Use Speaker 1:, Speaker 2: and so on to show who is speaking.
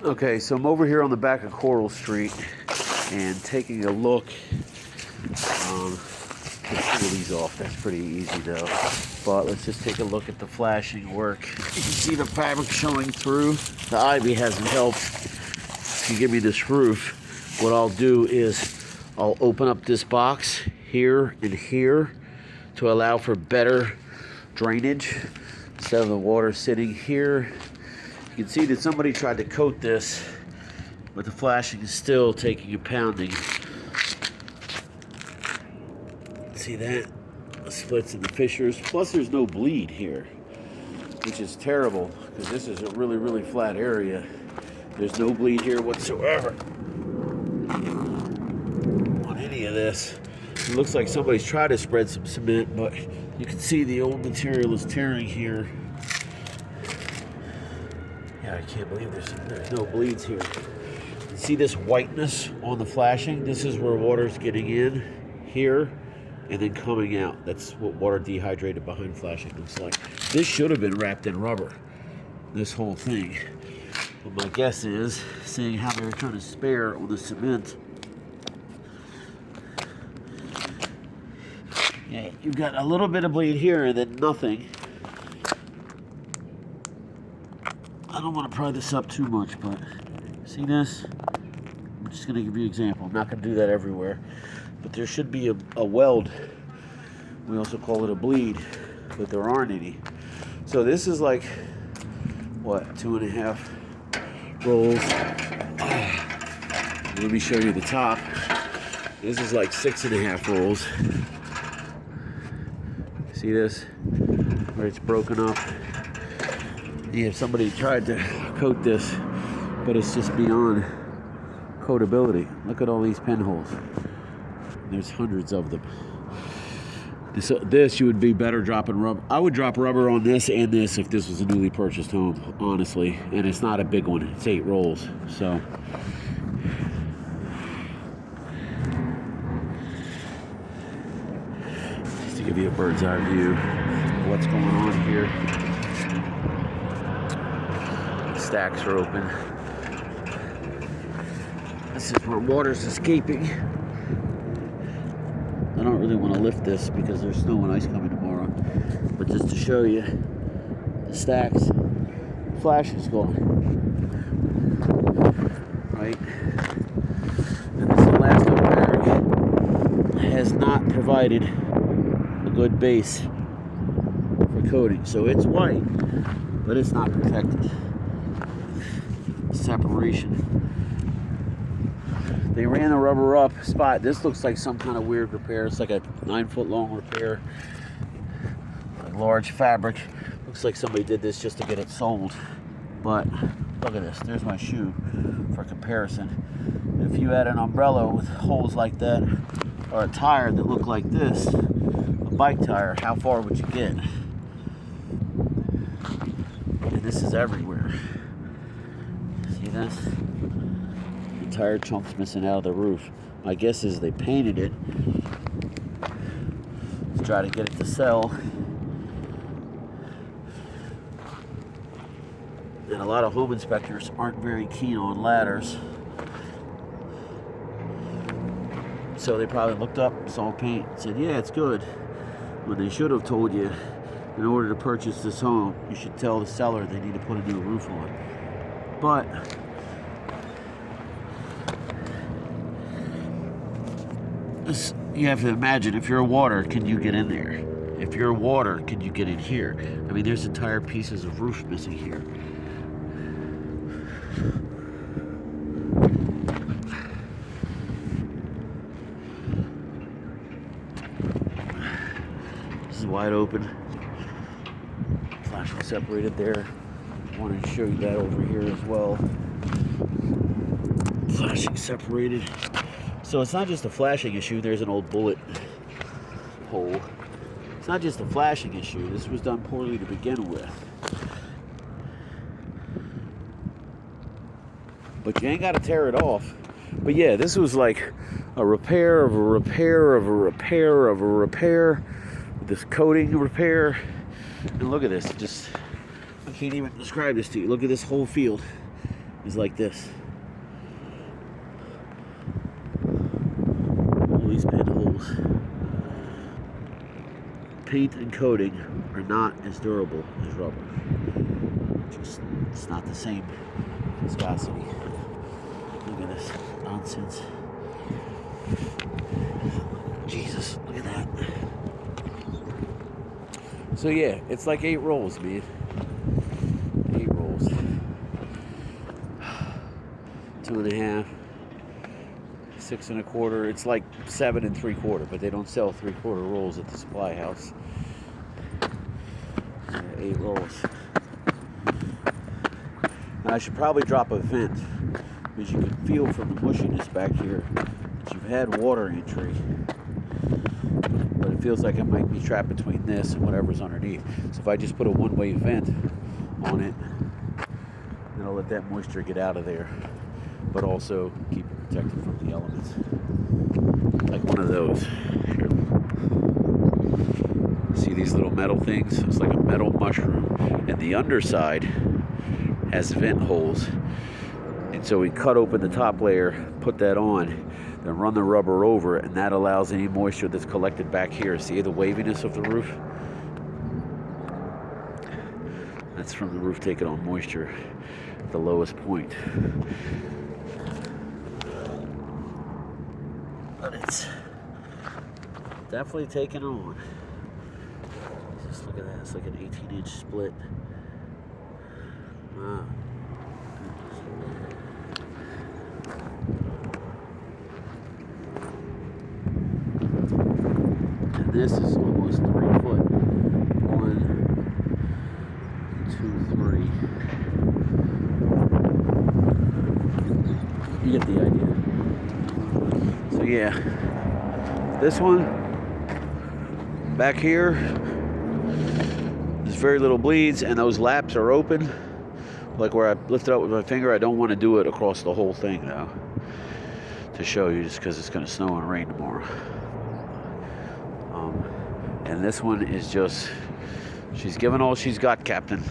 Speaker 1: Okay, so I'm over here on the back of Coral Street and taking a look. Let's pull these off. That's pretty easy though. But let's just take a look at the flashing work. You can see the fabric showing through. The ivy hasn't helped to give me this roof. What I'll do is I'll open up this box here and here to allow for better drainage instead of the water sitting here. You can see that somebody tried to coat this, but the flashing is still taking a pounding. See that? The splits and the fissures. Plus there's no bleed here, which is terrible because this is a really, really flat area. There's no bleed here whatsoever on any of this. It looks like somebody's tried to spread some cement, but you can see the old material is tearing here. Yeah, I can't believe there's no bleeds here. See this whiteness on the flashing? This is where water's getting in here and then coming out. That's what water dehydrated behind flashing looks like. This should have been wrapped in rubber, this whole thing. But my guess is, seeing how they were trying to spare on the cement, yeah, you've got a little bit of bleed here and then nothing. I don't want to pry this up too much, but see this? I'm just going to give you an example. I'm not going to do that everywhere. But there should be a weld. We also call it a bleed, but there aren't any. So this is like, what, 2.5 rolls. Let me show you the top. This is like 6.5 rolls. See this? Where it's broken up. Yeah, somebody tried to coat this, but it's just beyond coatability. Look at all these pinholes. There's hundreds of them. This you would be better dropping rubber. I would drop rubber on this and this if this was a newly purchased home, honestly. And it's not a big one. It's 8 rolls. So just to give you a bird's eye view of what's going on here. Stacks are open. This is where water's escaping. I don't really want to lift this because there's snow and ice coming tomorrow. But just to show you the stacks, flash is gone. Right? And this elastic barrier has not provided a good base for coating. So it's white, but it's not protected. Separation. They ran the rubber up spot. This looks like some kind of weird repair. It's like a 9-foot long repair. Like large fabric. Looks like somebody did this just to get it sold. But look at this. There's my shoe for comparison. If you had an umbrella with holes like that, or a tire that looked like this, a bike tire, how far would you get? And this is everywhere. See this? Entire chunks missing out of the roof. My guess is they painted it to try to get it to sell. And a lot of home inspectors aren't very keen on ladders. So they probably looked up, saw paint, and said, yeah, it's good. When they should have told you, in order to purchase this home, you should tell the seller they need to put a new roof on. But you have to imagine, if you're water, can you get in there? If you're water, can you get in here? I mean, there's entire pieces of roof missing here. This is wide open. Flash was separated there. I wanted to show you that over here as well. Flashing separated. So it's not just a flashing issue. There's an old bullet hole. It's not just a flashing issue. This was done poorly to begin with. But you ain't got to tear it off. But yeah, this was like a repair of a repair of a repair of a repair. This coating repair. And look at this. I can't even describe this to you. Look at this whole field. is like this. All these pinholes. Paint and coating are not as durable as rubber. It's not the same viscosity. Look at this nonsense. Jesus, look at that. So yeah, it's like 8 rolls, man. 8 rolls. 2.5, 6 1/4. It's like 7 3/4, but they don't sell 3/4 rolls at the supply house. 8 rolls. Now I should probably drop a vent, because you can feel from the mushiness back here that you've had water entry. But it feels like it might be trapped between this and whatever's underneath. So if I just put a one-way vent on it, then I'll let that moisture get out of there, but also keep it protected from the elements. Like one of those. Here. See these little metal things? It's like a metal mushroom. And the underside has vent holes. And so we cut open the top layer, put that on, then run the rubber over, and that allows any moisture that's collected back here. See the waviness of the roof? That's from the roof taking on moisture at the lowest point. But it's definitely taking on. Just look at that, it's like an 18-inch split. Wow. And this is almost 3 foot. 1, 2, 3. You get the idea. So yeah, this one back here, there's very little bleeds, and those laps are open. Like where I lift it up with my finger, I don't want to do it across the whole thing though, to show you, just because it's going to snow and rain tomorrow. And this one is just, she's given all she's got, Captain.